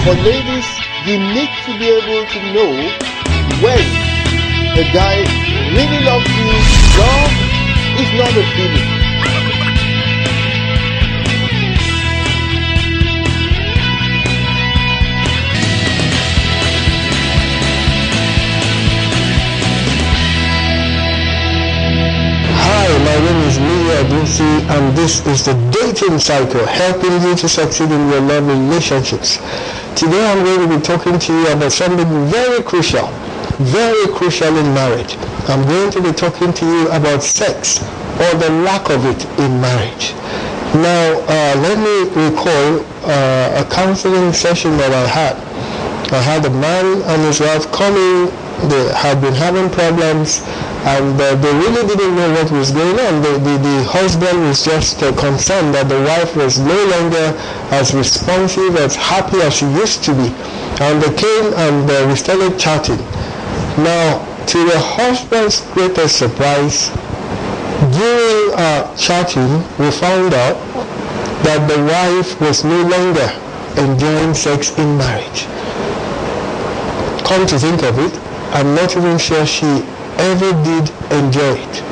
But ladies, you need to be able to know when the guy really loves you. Love is not a feeling. Hi, my name is Niyi Odunsi, and this is the Dating Cycle, helping you to succeed in your love relationships. Today I'm going to be talking to you about something very crucial in marriage. I'm going to be talking to you about sex, or the lack of it in marriage. Now, let me recall a counseling session that I had. I had a man and his wife coming. They had been having problems, and they really didn't know what was going on. The husband was just concerned that the wife was no longer as responsive, as happy as she used to be. And they came and we started chatting. Now, to the husband's greatest surprise, during our chatting, we found out that the wife was no longer enjoying sex in marriage. Come to think of it, I'm not even sure she ever did enjoy it.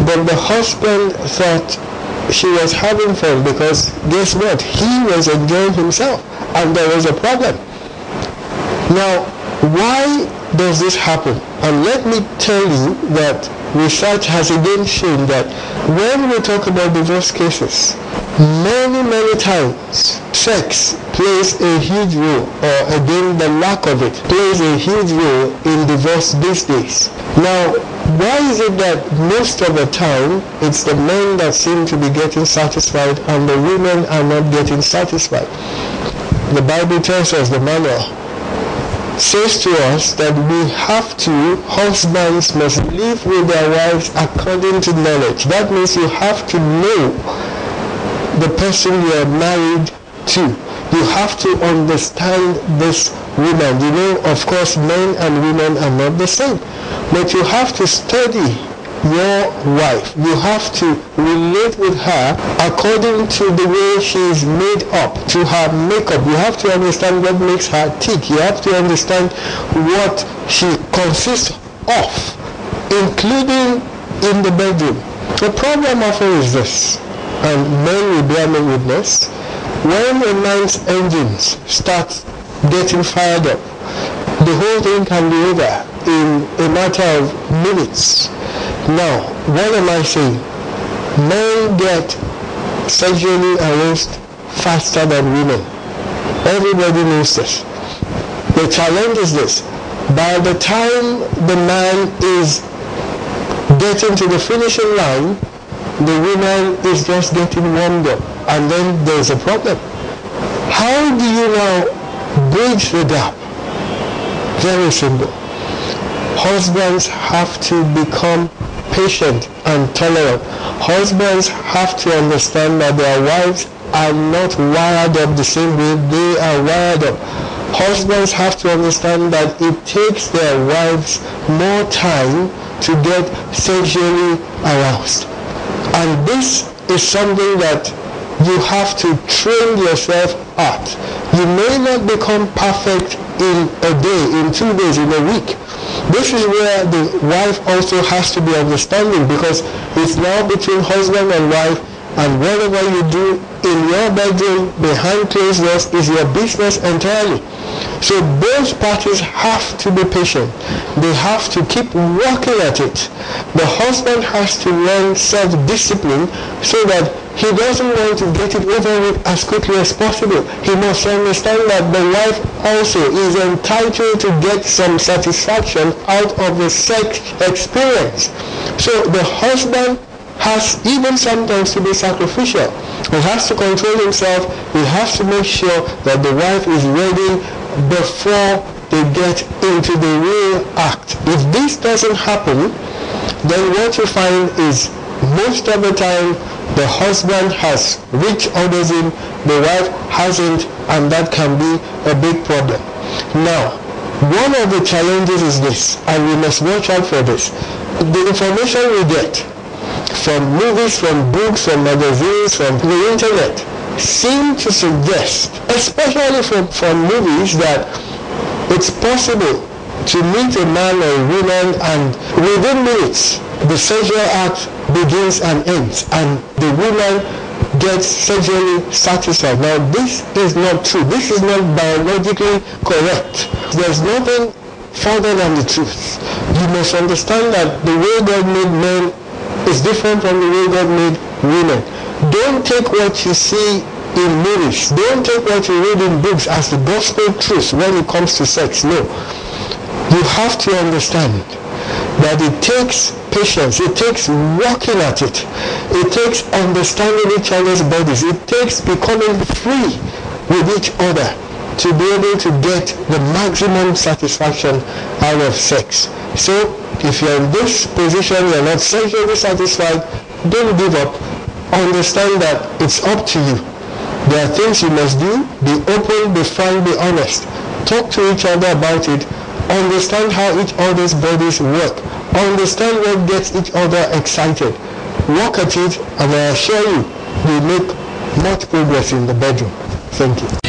But the husband thought she was having fun because guess what? He was enjoying himself and there was a problem. Now, why does this happen? And let me tell you that research has again shown that when we talk about divorce cases, many times sex plays a huge role, or again the lack of it plays a huge role in divorce these days. Now, why is it that most of the time it's the men that seem to be getting satisfied and the women are not getting satisfied? The Bible tells us, the manual says to us that husbands must live with their wives according to knowledge. That means you have to know the person you are married to. You have to understand this woman. You know, of course, men and women are not the same. But you have to study your wife. You have to relate with her according to the way she is made up, to her makeup. You have to understand what makes her tick. You have to understand what she consists of, including in the bedroom. The problem often is this, and men will bear me witness: when a man's engines start getting fired up, the whole thing can be over in a matter of minutes. Now, what am I saying? Men get sexually aroused faster than women. Everybody knows this. The challenge is this: by the time the man is getting to the finishing line, the woman is just getting warmed up, and then there's a problem. How do you now bridge the gap? Very simple. Husbands have to become patient and tolerant. Husbands have to understand that their wives are not wired up the same way they are wired up. Husbands have to understand that it takes their wives more time to get sexually aroused. And this is something that you have to train yourself at. You may not become perfect in a day, in 2 days, in a week. This is where the wife also has to be understanding, because it's now between husband and wife, and whatever you do in your bedroom behind closed doors is your business entirely. So both parties have to be patient. They have to keep working at it. The husband has to learn self-discipline so that he doesn't want to get it over with as quickly as possible. He must understand that the wife also is entitled to get some satisfaction out of the sex experience. So the husband has even sometimes to be sacrificial. He has to control himself. He has to make sure that the wife is ready before they get into the real act. If this doesn't happen, then what you find is most of the time the husband has reached orgasm, the wife hasn't, and that can be a big problem. Now, one of the challenges is this, and we must watch out for this. The information we get from movies, from books, from magazines, from the internet seem to suggest, especially from movies, that it's possible to meet a man or a woman and within minutes the sexual act begins and ends and the woman gets sexually satisfied. Now this is not true. This is not biologically correct. There's nothing further than the truth. You must understand that the way God made men is different from the way God made women. Don't take what you see in movies, don't take what you read in books as the gospel truth when it comes to sex. No. You have to understand that it takes patience, it takes working at it, it takes understanding each other's bodies, it takes becoming free with each other to be able to get the maximum satisfaction out of sex. So if you're in this position, you're not sexually satisfied, don't give up. Understand that it's up to you. There are things you must do. Be open, be frank, be honest. Talk to each other about it. Understand how each other's bodies work. Understand what gets each other excited. Work at it, and I assure you, you'll make much progress in the bedroom. Thank you.